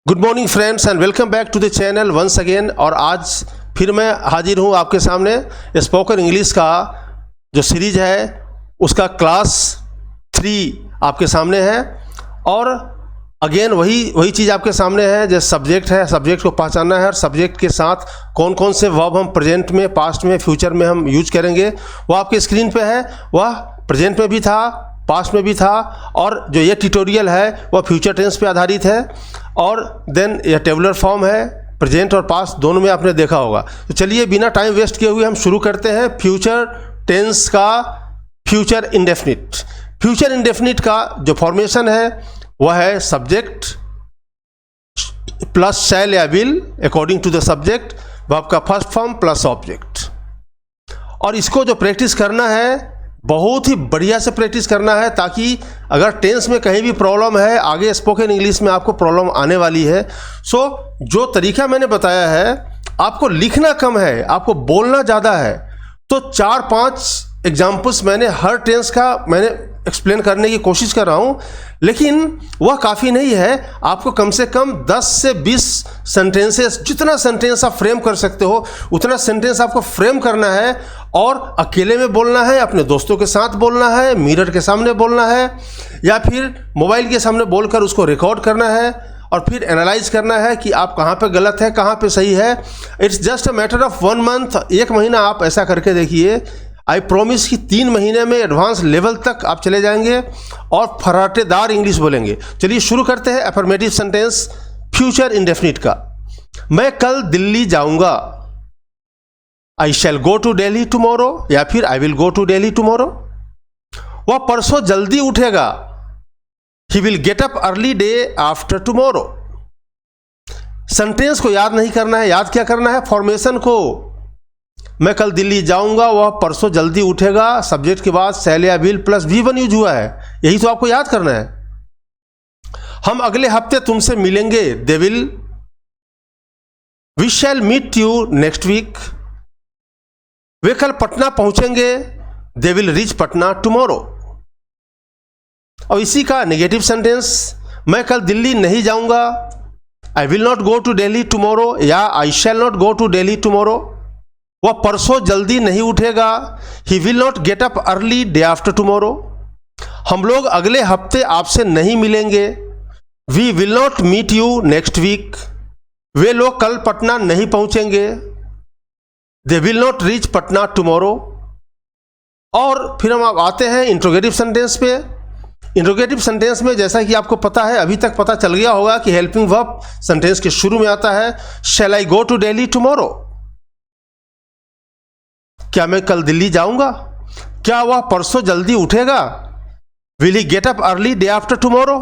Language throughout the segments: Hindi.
Good morning friends and welcome back to the channel once again. और आज फिर मैं हाजिर हूँ आपके सामने स्पोकन इंग्लिश का जो सीरीज है उसका क्लास 3 आपके सामने है। और अगेन वही चीज़ आपके सामने है जो सब्जेक्ट है, सब्जेक्ट को पहचानना है और सब्जेक्ट के साथ कौन कौन से वर्ब हम प्रेजेंट में, पास्ट में, फ्यूचर में हम यूज करेंगे वो आपके स्क्रीन पे है। वह प्रेजेंट में भी था, पास्ट में भी था और जो ये ट्यूटोरियल है वह फ्यूचर टेंस पे आधारित है। और देन यह टेबुलर फॉर्म है, प्रेजेंट और पास्ट दोनों में आपने देखा होगा। तो चलिए बिना टाइम वेस्ट किए हुए हम शुरू करते हैं फ्यूचर टेंस का फ्यूचर इंडेफिनिट। फ्यूचर इंडेफिनिट का जो फॉर्मेशन है वह है सब्जेक्ट प्लस शैल या will according to the subject, verb का फर्स्ट फॉर्म प्लस ऑब्जेक्ट। और इसको जो प्रैक्टिस करना है बहुत ही बढ़िया से प्रैक्टिस करना है, ताकि अगर टेंस में कहीं भी प्रॉब्लम है, आगे स्पोकन इंग्लिश में आपको प्रॉब्लम आने वाली है। सो जो तरीका मैंने बताया है, आपको लिखना कम है, आपको बोलना ज़्यादा है। तो 4-5 एग्जाम्पल्स मैंने हर टेंस का मैंने एक्सप्लेन करने की कोशिश कर रहा हूँ, लेकिन वह काफ़ी नहीं है। आपको कम से कम 10 से 20 सेंटेंसेस, जितना सेंटेंस आप फ्रेम कर सकते हो उतना सेंटेंस आपको फ्रेम करना है। और अकेले में बोलना है, अपने दोस्तों के साथ बोलना है, मिरर के सामने बोलना है, या फिर मोबाइल के सामने बोलकर उसको रिकॉर्ड करना है और फिर एनालाइज करना है कि आप कहाँ पे गलत है, कहाँ पे सही है। It's just a matter of 1 month, 1 महीना आप ऐसा करके देखिए। आई प्रॉमिस कि 3 महीने में एडवांस लेवल तक आप चले जाएंगे और फराटेदार इंग्लिश बोलेंगे। चलिए शुरू करते हैं अफर्मेटिव सेंटेंस फ्यूचर इंडेफिनिट का। मैं कल दिल्ली जाऊंगा, I shall go to Delhi tomorrow, या फिर I will go to Delhi tomorrow. वह परसों जल्दी उठेगा, he will get up early day after tomorrow. Sentence को याद नहीं करना है, याद क्या करना है, फॉर्मेशन को। मैं कल दिल्ली जाऊंगा, वह परसों जल्दी उठेगा, सब्जेक्ट के बाद शैल या विल प्लस V1 यूज हुआ है, यही तो आपको याद करना है। हम अगले हफ्ते तुमसे मिलेंगे, they will, we shall meet you next week. वे कल पटना पहुंचेंगे, they will reach Patna tomorrow. और इसी का नेगेटिव सेंटेंस, मैं कल दिल्ली नहीं जाऊंगा, I will not go to Delhi tomorrow, या I shall not go to Delhi tomorrow. वह परसों जल्दी नहीं उठेगा, he will not get up early day after tomorrow. हम लोग अगले हफ्ते आपसे नहीं मिलेंगे, we will not meet you next week. वे लोग कल पटना नहीं पहुंचेंगे, they will not reach Patna tomorrow. और फिर हम आते हैं इंट्रोगेटिव सेंटेंस पे। इंट्रोगेटिव सेंटेंस में जैसा कि आपको पता है, अभी तक पता चल गया होगा कि हेल्पिंग वर्ब सेंटेंस के शुरू में आता है, शैल आई गो टू दिल्ली टुमारो। क्या मैं कल दिल्ली जाऊंगा? क्या वह परसों जल्दी उठेगा? Will he get up early day after tomorrow?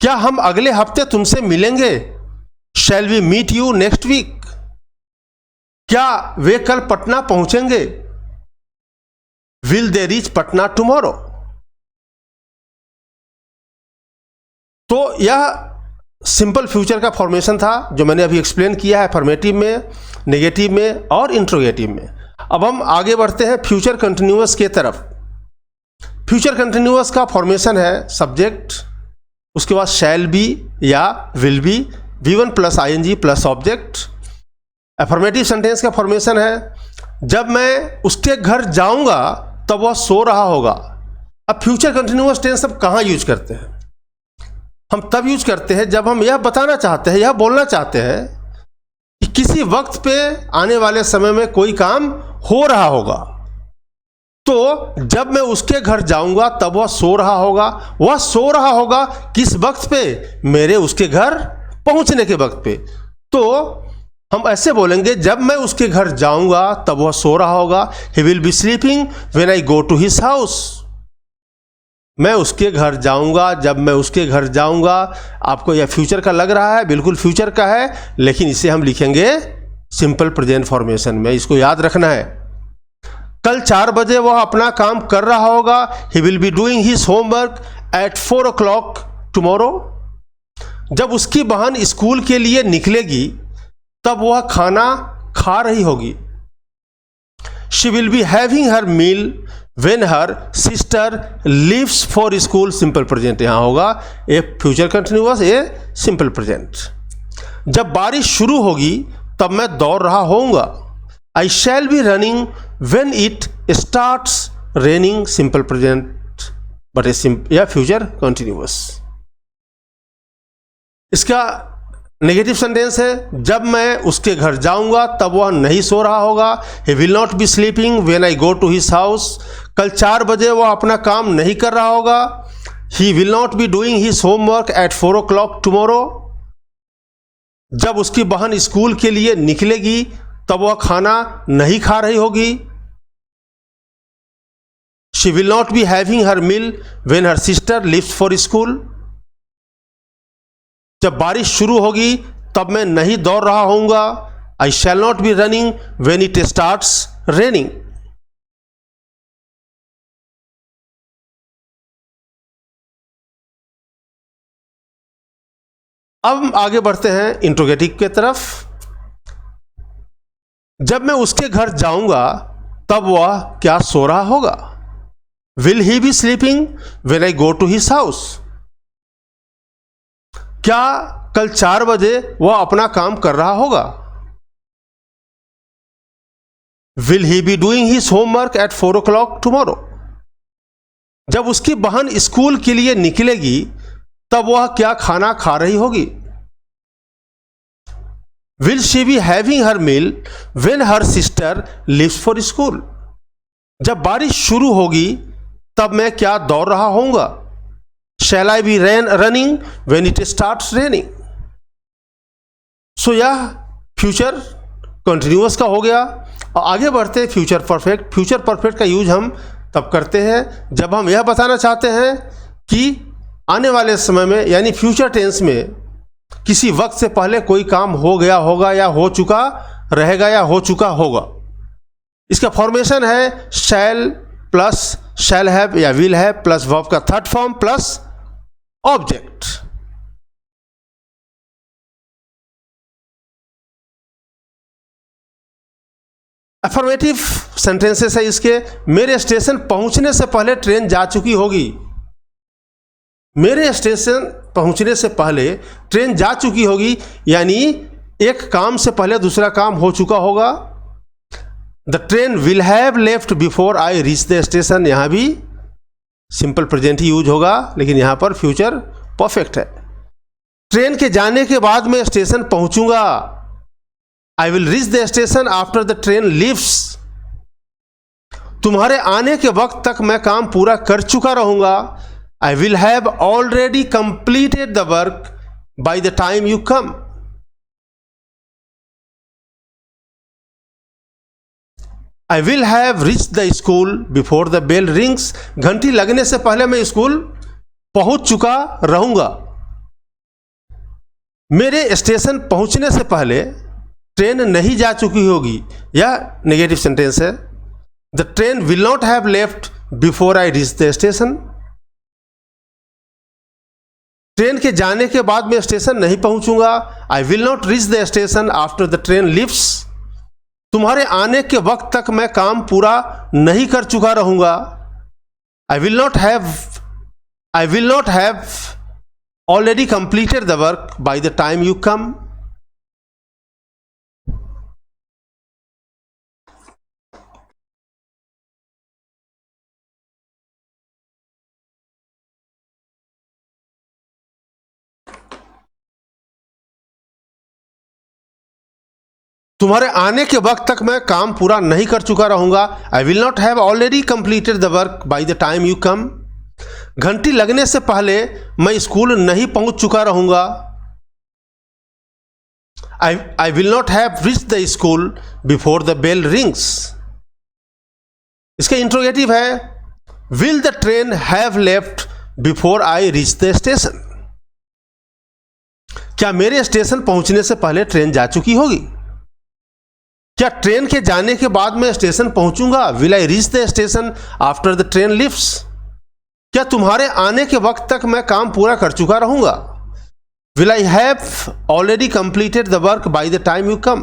क्या हम अगले हफ्ते तुमसे मिलेंगे? Shall we meet you next week? क्या वे कल पटना पहुंचेंगे? Will they reach Patna tomorrow? तो यह सिंपल फ्यूचर का फॉर्मेशन था जो मैंने अभी एक्सप्लेन किया है, अफर्मेटिव में, नेगेटिव में और इंट्रोगेटिव में। अब हम आगे बढ़ते हैं फ्यूचर कंटिन्यूअस के तरफ। फ्यूचर कंटिन्यूअस का फॉर्मेशन है सब्जेक्ट, उसके बाद शैल बी या will be, V1 plus ING plus object. Affirmative sentence का फॉर्मेशन है, जब मैं उसके घर जाऊंगा तब वह सो रहा होगा। अब फ्यूचर कंटिन्यूअस टेंस अब कहाँ यूज करते हैं? हम तब यूज करते हैं जब हम यह बताना चाहते हैं, यह बोलना चाहते हैं कि किसी वक्त पे आने वाले समय में कोई काम हो रहा होगा। तो जब मैं उसके घर जाऊंगा तब वह सो रहा होगा। वह सो रहा होगा किस वक्त पे? मेरे उसके घर पहुंचने के वक्त पे। तो हम ऐसे बोलेंगे, जब मैं उसके घर जाऊंगा तब वह सो रहा होगा, he will be sleeping when I go to his house. मैं उसके घर जाऊंगा, जब मैं उसके घर जाऊंगा। आपको यह फ्यूचर का लग रहा है, बिल्कुल फ्यूचर का है, लेकिन इसे हम लिखेंगे सिंपल प्रेजेंट फॉर्मेशन में। इसको याद रखना है। कल 4 बजे वह अपना काम कर रहा होगा, he will be doing his homework eight 4 o'clock tomorrow. जब उसकी बहन स्कूल के लिए निकलेगी तब वह खाना खा रही होगी, she will be having her meal when her sister leaves for school. Simple present यहाँ होगा, A future continuous, A simple present. जब बारिश शुरू होगी तब मैं दौड़ रहा होऊंगा, I shall be running when it starts raining, simple present but या फ्यूचर कंटिन्यूअस। इसका नेगेटिव सेंटेंस है, जब मैं उसके घर जाऊंगा तब वह नहीं सो रहा होगा, he will not be sleeping when I go to his house, कल 4 बजे वह अपना काम नहीं कर रहा होगा, he will not be doing his homework eight 4 o'clock tomorrow, जब उसकी बहन स्कूल के लिए निकलेगी तब वह खाना नहीं खा रही होगी, she will not be having her meal when her sister leaves for school, जब बारिश शुरू होगी तब मैं नहीं दौड़ रहा होऊंगा, I shall not be running when it starts raining. अब हम आगे बढ़ते हैं इंट्रोगेटिव के तरफ। जब मैं उसके घर जाऊंगा तब वह क्या सो रहा होगा, will he be sleeping when I go to his house, क्या कल 4 बजे वह अपना काम कर रहा होगा, will he be doing his homework eight 4 o'clock tomorrow, जब उसकी बहन स्कूल के लिए निकलेगी तब वह क्या खाना खा रही होगी, will she be having her meal when her sister leaves for school, जब बारिश शुरू होगी तब मैं क्या दौड़ रहा होऊंगा, shall I be running when it starts raining. So यह फ्यूचर कंटिन्यूअस का हो गया। और आगे बढ़ते हैं फ्यूचर परफेक्ट। फ्यूचर परफेक्ट का यूज हम तब करते हैं जब हम यह बताना चाहते हैं कि आने वाले समय में, यानी फ्यूचर टेंस में, किसी वक्त से पहले कोई काम हो गया होगा या हो चुका रहेगा या हो चुका होगा। इसका फॉर्मेशन है शैल प्लस शैल हैव या विल हैव प्लस वर्ब का third form plus object. Affirmative sentences है इसके। मेरे स्टेशन पहुंचने से पहले ट्रेन जा चुकी होगी, मेरे स्टेशन पहुंचने से पहले ट्रेन जा चुकी होगी, यानी एक काम से पहले दूसरा काम हो चुका होगा। The train will have left before I reach the station, यहां भी सिंपल प्रेजेंट ही यूज होगा, लेकिन यहां पर फ्यूचर परफेक्ट है। ट्रेन के जाने के बाद मैं स्टेशन पहुंचूंगा, I will reach the station after the train leaves. तुम्हारे आने के वक्त तक मैं काम पूरा कर चुका रहूंगा, I will have already completed the work by the time you come. I will have reach the school before the bell rings, घंटी लगने से पहले मैं स्कूल पहुंच चुका रहूंगा। मेरे स्टेशन पहुंचने से पहले ट्रेन नहीं जा चुकी होगी, यह नेगेटिव सेंटेंस है। The train will not have left before I reach the station, train के जाने के बाद मैं स्टेशन नहीं पहुंचूंगा, I will not reach the station after the train leaves. तुम्हारे आने के वक्त तक मैं काम पूरा नहीं कर चुका रहूंगा, I will not have already completed the work by the time you कम। तुम्हारे आने के वक्त तक मैं काम पूरा नहीं कर चुका रहूंगा, I will not have already completed the work by the time you कम। घंटी लगने से पहले मैं स्कूल नहीं पहुंच चुका रहूंगा, I will not have reach the school before the bell rings. इसका इंट्रोगेटिव है, will the train have left before I reach the station. क्या मेरे स्टेशन पहुंचने से पहले ट्रेन जा चुकी होगी? क्या ट्रेन के जाने के बाद मैं स्टेशन पहुंचूंगा, will I reach the station after the train lifts. क्या तुम्हारे आने के वक्त तक मैं काम पूरा कर चुका रहूंगा, will I have already completed the work by the time you कम।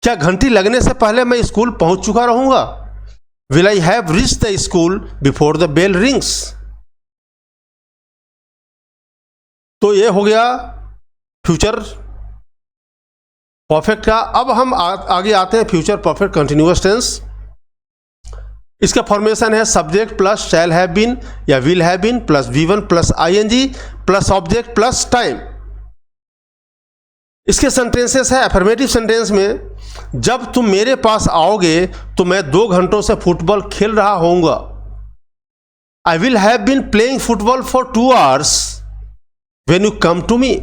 क्या घंटी लगने से पहले मैं स्कूल पहुंच चुका रहूंगा, will I have reached the school before the bell rings. तो ये हो गया फ्यूचर परफेक्ट का। अब हम आगे आते हैं फ्यूचर परफेक्ट कंटिन्यूअस टेंस। इसका फॉर्मेशन है subject plus shall have been या will have been plus V1 plus ING plus object plus time. इसके सेंटेंसेस है अफर्मेटिव सेंटेंस में, जब तुम मेरे पास आओगे तो मैं 2 घंटों से फुटबॉल खेल रहा होऊंगा। I will have been playing football for 2 hours when you come to me.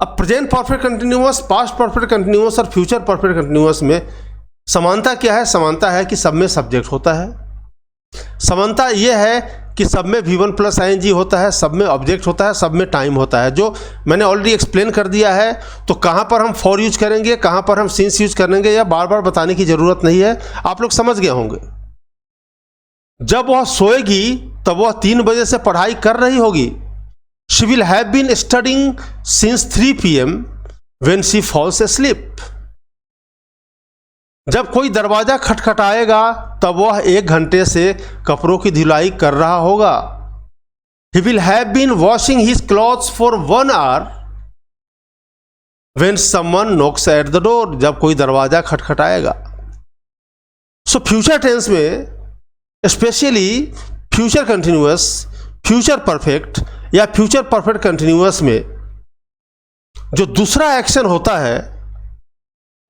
अब present perfect continuous, past perfect continuous और फ्यूचर परफेक्ट कंटिन्यूअस में समानता क्या है? समानता है कि सब में सब्जेक्ट होता है। समानता यह है कि सब में V1 प्लस ING होता है, सब में ऑब्जेक्ट होता है, सब में टाइम होता है, जो मैंने ऑलरेडी एक्सप्लेन कर दिया है। तो कहाँ पर हम फॉर यूज करेंगे, कहाँ पर हम सिंस यूज करेंगे, या बार बार बताने की ज़रूरत नहीं है, आप लोग समझ गए होंगे। जब वह सोएगी तब वह 3 बजे से पढ़ाई कर रही होगी। She will have been studying since 3 PM when she falls asleep। जब कोई दरवाजा खटखटाएगा तब वह 1 घंटे से कपड़ों की धुलाई कर रहा होगा। He will have been washing his clothes for 1 hour when someone knocks at the door। जब कोई दरवाजा खटखटाएगा। सो फ्यूचर टेंस में specially future continuous, future perfect या फ्यूचर परफेक्ट कंटिन्यूअस में जो दूसरा एक्शन होता है,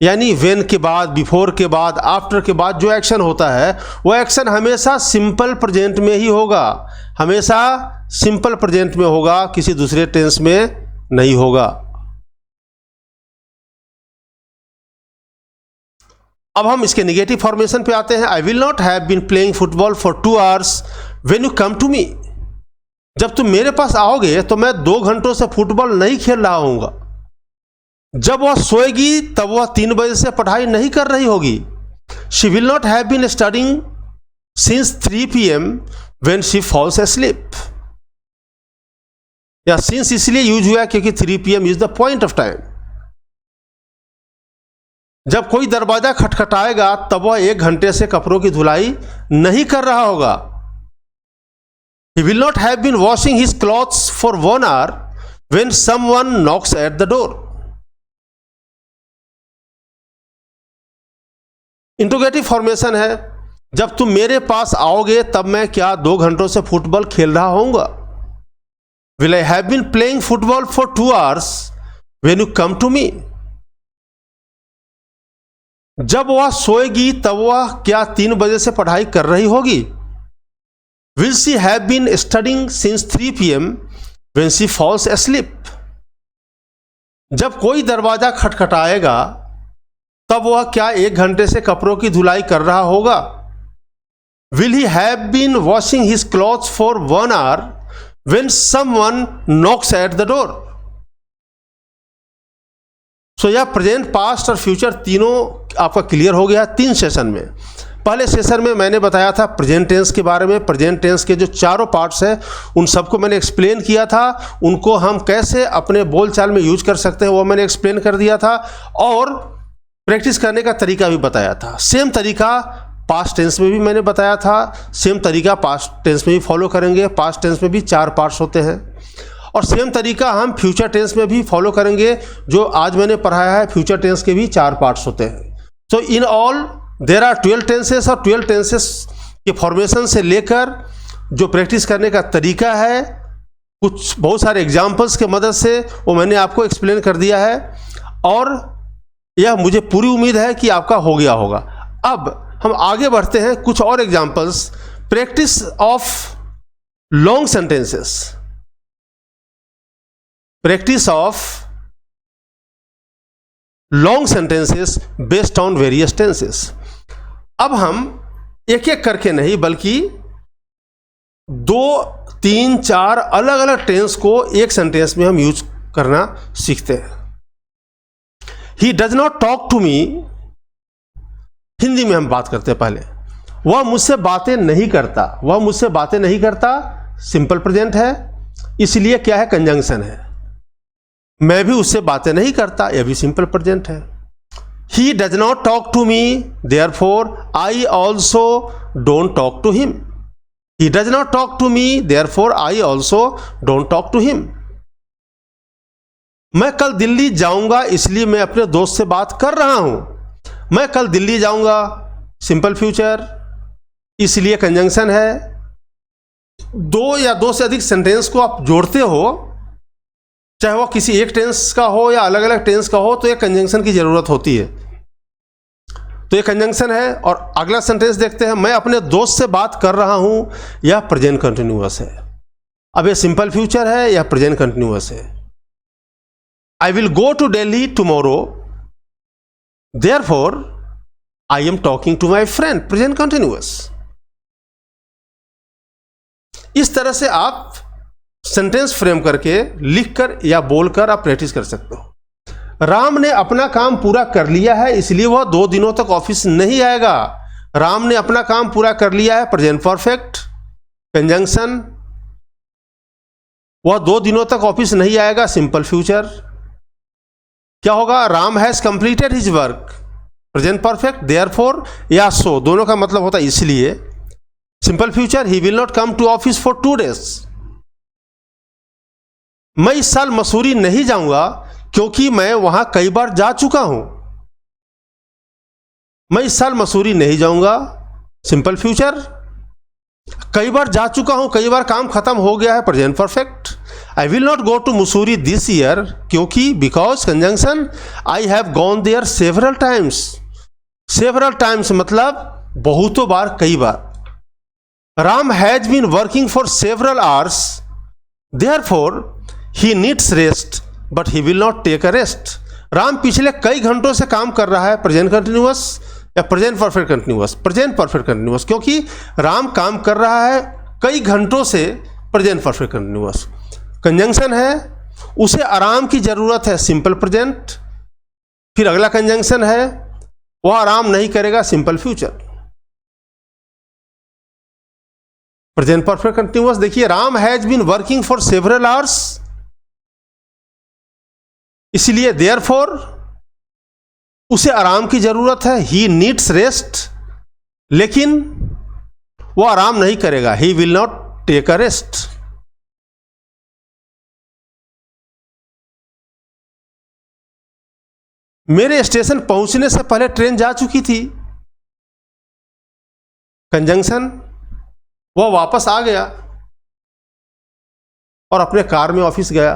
यानी वेन के बाद, बिफोर के बाद, आफ्टर के बाद जो एक्शन होता है, वो एक्शन हमेशा सिंपल प्रेजेंट में ही होगा, हमेशा सिंपल प्रेजेंट में होगा, किसी दूसरे टेंस में नहीं होगा। अब हम इसके नेगेटिव फॉर्मेशन पे आते हैं। I will not have been playing football for 2 hours when you come to me. जब तुम मेरे पास आओगे तो मैं 2 घंटों से फुटबॉल नहीं खेल रहा हूँगा। जब वह सोएगी तब वह 3 बजे से पढ़ाई नहीं कर रही होगी। She will not have been studying since 3 PM when she falls asleep। या सिंस इसलिए यूज हुआ क्योंकि 3 PM is the point of time. जब कोई दरवाजा खटखटाएगा तब वह 1 घंटे से कपड़ों की धुलाई नहीं कर रहा होगा। He will not have been washing his clothes for 1 hour when someone knocks at the door। Interrogative formation है, जब तुम मेरे पास आओगे तब मैं क्या 2 घंटों से फुटबॉल खेल रहा होऊंगा। Will I have been playing football for 2 hours when you come to me। जब वह सोएगी तब वह क्या 3 बजे से पढ़ाई कर रही होगी। Will she have been studying since 3 PM when she falls asleep। जब कोई दरवाजा खटखटाएगा तब वह क्या 1 घंटे से कपड़ों की धुलाई कर रहा होगा। Will he have been washing his clothes for 1 hour when someone knocks at the door। सो यह प्रेजेंट, पास्ट और फ्यूचर तीनों आपका क्लियर हो गया 3 सेशन में। पहले सेशन में मैंने बताया था प्रेजेंट टेंस के बारे में। प्रेजेंट टेंस के जो चारों पार्ट्स हैं उन सबको मैंने एक्सप्लेन किया था। उनको हम कैसे अपने बोलचाल में यूज कर सकते हैं वो मैंने एक्सप्लेन कर दिया था, और प्रैक्टिस करने का तरीका भी बताया था। सेम तरीका पास्ट टेंस में भी मैंने बताया था, सेम तरीका पास्ट टेंस में भी फॉलो करेंगे। पास्ट टेंस में भी 4 पार्ट्स होते हैं, और सेम तरीका हम फ्यूचर टेंस में भी फॉलो करेंगे। जो आज मैंने पढ़ाया है फ्यूचर टेंस के भी 4 पार्ट्स होते हैं। So in all there are 12 tenses, और 12 टेंसेस के फॉर्मेशन से लेकर जो प्रैक्टिस करने का तरीका है, कुछ बहुत सारे एग्जाम्पल्स के मदद से वो मैंने आपको एक्सप्लेन कर दिया है, और यह मुझे पूरी उम्मीद है कि आपका हो गया होगा। अब हम आगे बढ़ते हैं, कुछ और examples. Practice of long sentences, practice of long sentences based on various tenses. अब हम एक एक करके नहीं, बल्कि 2, 3, 4 अलग अलग टेंस को एक सेंटेंस में हम यूज करना सीखते हैं। He does not talk to me, Hindi में हम बात करते हैं पहले। वह मुझसे बातें नहीं करता, वह मुझसे बातें नहीं करता सिंपल प्रेजेंट है, इसलिए क्या है, कंजंक्शन है। मैं भी उससे बातें नहीं करता, यह भी सिंपल प्रेजेंट है। He does not talk to me, therefore I also don't talk to him. He does not talk to me, therefore I also don't talk to him. मैं कल दिल्ली जाऊंगा इसलिए मैं अपने दोस्त से बात कर रहा हूं। मैं कल दिल्ली जाऊंगा, सिंपल फ्यूचर, इसलिए कंजंक्शन है। दो या दो से अधिक सेंटेंस को आप जोड़ते हो, चाहे वो किसी एक टेंस का हो या अलग अलग टेंस का हो, तो एक कंजंक्शन की जरूरत होती है। तो ये कंजंक्शन है। और अगला सेंटेंस देखते हैं, मैं अपने दोस्त से बात कर रहा हूं, यह प्रेजेंट कंटिन्यूअस है। अब ये सिंपल फ्यूचर है या प्रेजेंट कंटिन्यूअस है। I will go to Delhi tomorrow, therefore I am talking to my friend, present continuous. इस तरह से आप सेंटेंस फ्रेम करके, लिखकर या बोलकर आप प्रैक्टिस कर सकते हो। राम ने अपना काम पूरा कर लिया है इसलिए वह 2 दिनों तक ऑफिस नहीं आएगा। राम ने अपना काम पूरा कर लिया है, प्रेजेंट परफेक्ट, कंजंक्शन। वह 2 दिनों तक ऑफिस नहीं आएगा, सिंपल फ्यूचर। क्या होगा? Ram has completed his work, present perfect, therefore या सो, दोनों का मतलब होता है इसलिए, simple future. He will not come to office for 2 days। मैं इस साल मसूरी नहीं जाऊंगा क्योंकि मैं वहां कई बार जा चुका हूं। मैं इस साल मसूरी नहीं जाऊंगा, सिंपल फ्यूचर। कई बार जा चुका हूं, कई बार काम खत्म हो गया है, present perfect. I will not go to Mussoorie this year क्योंकि, because, conjunction, I have gone there several times. Several times मतलब बहुतों बार, कई बार। Ram has been working for several hours, therefore he needs rest but he will not take a rest. Ram पिछले कई घंटों से काम कर रहा है, प्रेजेंट कंटिन्यूअस या present perfect continuous, present perfect continuous, क्योंकि राम काम कर रहा है कई घंटों से, प्रेजेंट परफेक्ट कंटिन्यूअस। कंजंक्शन है, उसे आराम की जरूरत है, सिंपल प्रेजेंट। फिर अगला कंजंक्शन है, वह आराम नहीं करेगा, simple future, present perfect continuous. देखिए, Ram has been working for several hours, इसलिए देयरफॉर उसे आराम की जरूरत है, ही नीड्स रेस्ट, लेकिन वो आराम नहीं करेगा, he will not take a rest. मेरे स्टेशन पहुंचने से पहले ट्रेन जा चुकी थी, कंजंक्शन, वह वापस आ गया और अपने कार में ऑफिस गया।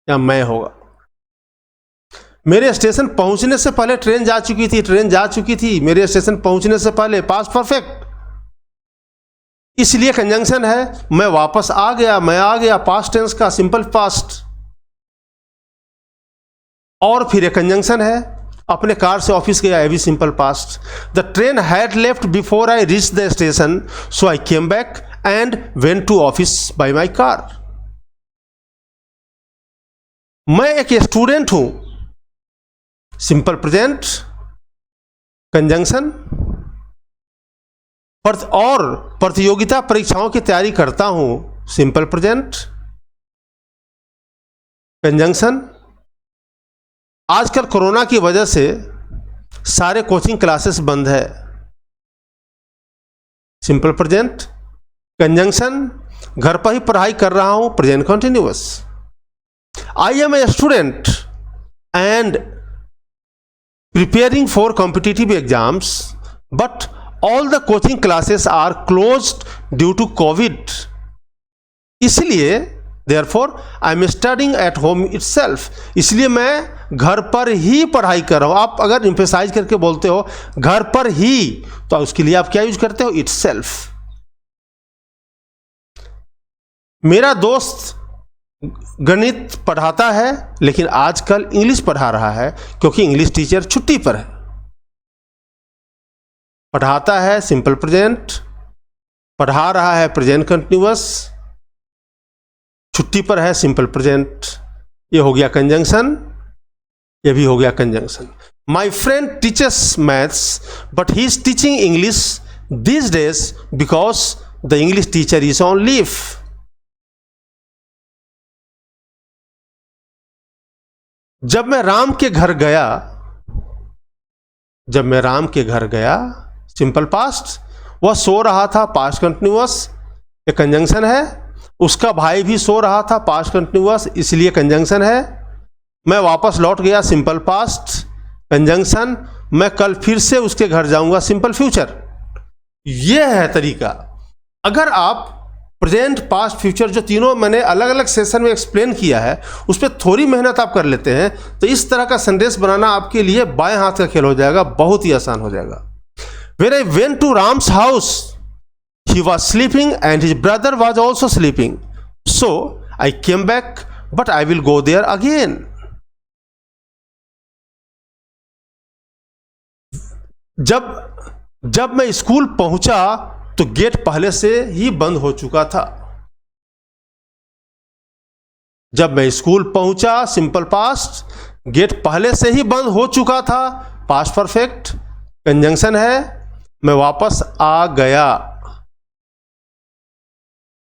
या मैं होगा, मेरे स्टेशन पहुंचने से पहले ट्रेन जा चुकी थी, ट्रेन जा चुकी थी, मेरे स्टेशन पहुंचने से पहले, पास्ट परफेक्ट, इसलिए कंजंक्शन है। मैं वापस आ गया, मैं आ गया, पास्ट टेंस का, सिंपल पास्ट। और फिर एक कंजंक्शन है, अपने कार से ऑफिस गया, ये भी simple past. The train had left before I reach the station so I came back and went to office by my car. मैं एक स्टूडेंट हूं, सिंपल प्रेजेंट, कंजंक्शन। और प्रतियोगिता परीक्षाओं की तैयारी करता हूं, सिंपल प्रेजेंट, कंजंक्शन। आजकल कोरोना की वजह से सारे कोचिंग क्लासेस बंद है, सिंपल प्रेजेंट, कंजंक्शन। घर पर ही पढ़ाई कर रहा हूं, present continuous. I am a student and preparing for competitive exams but all the coaching classes are closed due to COVID, इसलिए therefore I am studying at home itself, इसलिए मैं घर पर ही पढ़ाई कर रहा हूं। आप अगर emphasize करके बोलते हो घर पर ही, तो उसके लिए आप क्या यूज करते हो? itself। मेरा दोस्त गणित पढ़ाता है लेकिन आजकल इंग्लिश पढ़ा रहा है क्योंकि इंग्लिश टीचर छुट्टी पर है। पढ़ाता है, सिंपल प्रेजेंट, पढ़ा रहा है, प्रेजेंट कंटिन्यूअस, छुट्टी पर है, सिंपल प्रेजेंट। ये हो गया कंजंक्शन, ये भी हो गया conjunction. My friend teachers maths but he is teaching English this days because the English teacher is on leave. जब मैं राम के घर गया, जब मैं राम के घर गया, सिंपल पास्ट। वह सो रहा था, पास्ट कंटिन्यूअस, एक कंजंक्शन है। उसका भाई भी सो रहा था, पास्ट कंटिन्यूअस, इसलिए कंजंक्शन है। मैं वापस लौट गया, सिंपल पास्ट, कंजंक्शन। मैं कल फिर से उसके घर जाऊंगा, सिंपल फ्यूचर। यह है तरीका। अगर आप प्रेजेंट, पास्ट, फ्यूचर जो तीनों मैंने अलग अलग सेशन में एक्सप्लेन किया है, उस पर थोड़ी मेहनत आप कर लेते हैं तो इस तरह का सेंटेंस बनाना आपके लिए बाएं हाथ का खेल हो जाएगा, बहुत ही आसान हो जाएगा। When I went to Ram's house, he was sleeping and his brother was also sleeping. So I came back, but I will go there again. जब मैं स्कूल पहुंचा तो गेट पहले से ही बंद हो चुका था। जब मैं स्कूल पहुंचा, सिंपल पास्ट, गेट पहले से ही बंद हो चुका था, पास्ट परफेक्ट, कंजंक्शन है। मैं वापस आ गया,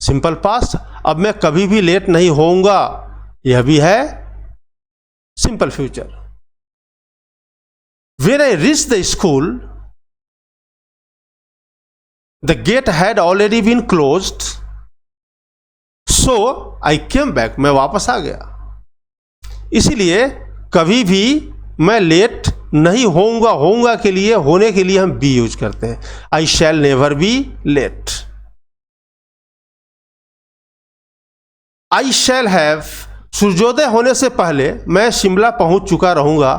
सिंपल पास्ट। अब मैं कभी भी लेट नहीं होऊंगा, यह भी है simple future. When I reached the school, the gate had already been closed, so I came back. मैं वापस आ गया। इसीलिए कभी भी मैं लेट नहीं होऊंगा, होऊंगा के लिए, होने के लिए हम बी यूज करते हैं। I shall never be late. I shall have, सूर्योदय होने से पहले मैं शिमला पहुंच चुका रहूंगा,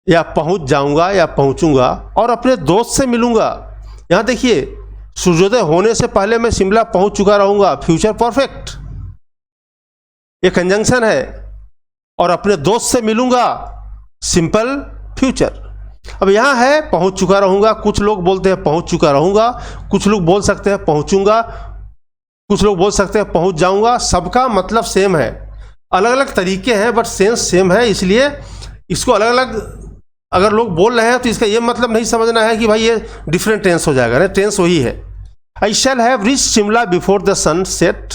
या पहुंच जाऊंगा, या पहुंचूंगा, और अपने दोस्त से मिलूंगा। यहां देखिए, सूर्योदय होने से पहले मैं शिमला पहुंच चुका रहूंगा, फ्यूचर परफेक्ट, ये कंजंक्शन है, और अपने दोस्त से मिलूंगा, सिंपल फ्यूचर। अब यहां है पहुंच चुका रहूंगा। कुछ लोग बोलते हैं पहुंच चुका रहूंगा, कुछ लोग बोल सकते हैं पहुंचूंगा, कुछ लोग बोल सकते हैं पहुंच जाऊंगा। सबका मतलब सेम है, अलग अलग तरीके हैं, बट सेंस सेम है। इसलिए इसको अलग अलग अगर लोग बोल रहे हैं तो इसका ये मतलब नहीं समझना है कि भाई ये डिफरेंट टेंस हो जाएगा, नहीं, टेंस वही है। I shall have reach Shimla before the sunset.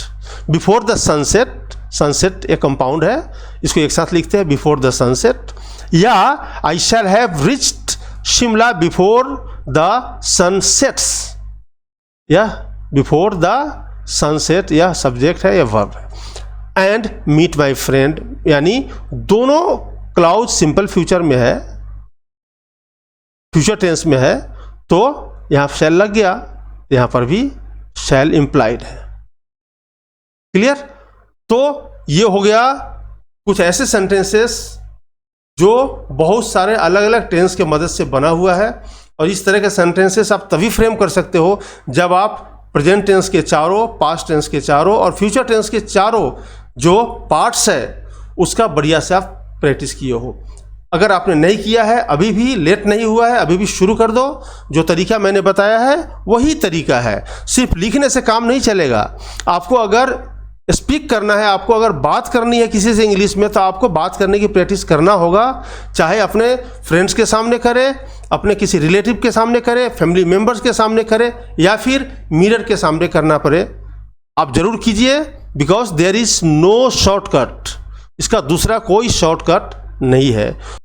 Before the sunset, sunset एक कंपाउंड है, इसको एक साथ लिखते हैं, बिफोर द सनसेट। या I shall have reached Shimla before the sunsets, या बिफोर द सनसेट, यह सब्जेक्ट है, यह वर्ब है। एंड मीट माई फ्रेंड, यानी दोनों क्लाउज सिंपल फ्यूचर में है, फ्यूचर टेंस में है, तो यहां शैल लग गया, यहां पर भी शैल इंप्लाइड है। क्लियर? तो ये हो गया कुछ ऐसे सेंटेंसेस जो बहुत सारे अलग अलग टेंस के मदद से बना हुआ है। और इस तरह के सेंटेंसेस आप तभी फ्रेम कर सकते हो जब आप प्रेजेंट टेंस के चारों, पास्ट टेंस के चारों और फ्यूचर टेंस के चारों जो पार्ट्स है उसका बढ़िया से आप प्रैक्टिस किए हो। अगर आपने नहीं किया है, अभी भी लेट नहीं हुआ है, अभी भी शुरू कर दो। जो तरीका मैंने बताया है वही तरीका है, सिर्फ लिखने से काम नहीं चलेगा। आपको अगर स्पीक करना है, आपको अगर बात करनी है किसी से इंग्लिश में, तो आपको बात करने की प्रैक्टिस करना होगा। चाहे अपने फ्रेंड्स के सामने करें, अपने किसी रिलेटिव के सामने करें, फैमिली मेम्बर्स के सामने करें, या फिर मिरर के सामने करना पड़े, आप जरूर कीजिए। Because there is no shortcut, इसका दूसरा कोई शॉर्टकट नहीं है।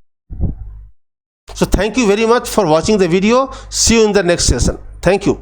So thank you very much for watching the video. See you in the next session. Thank you.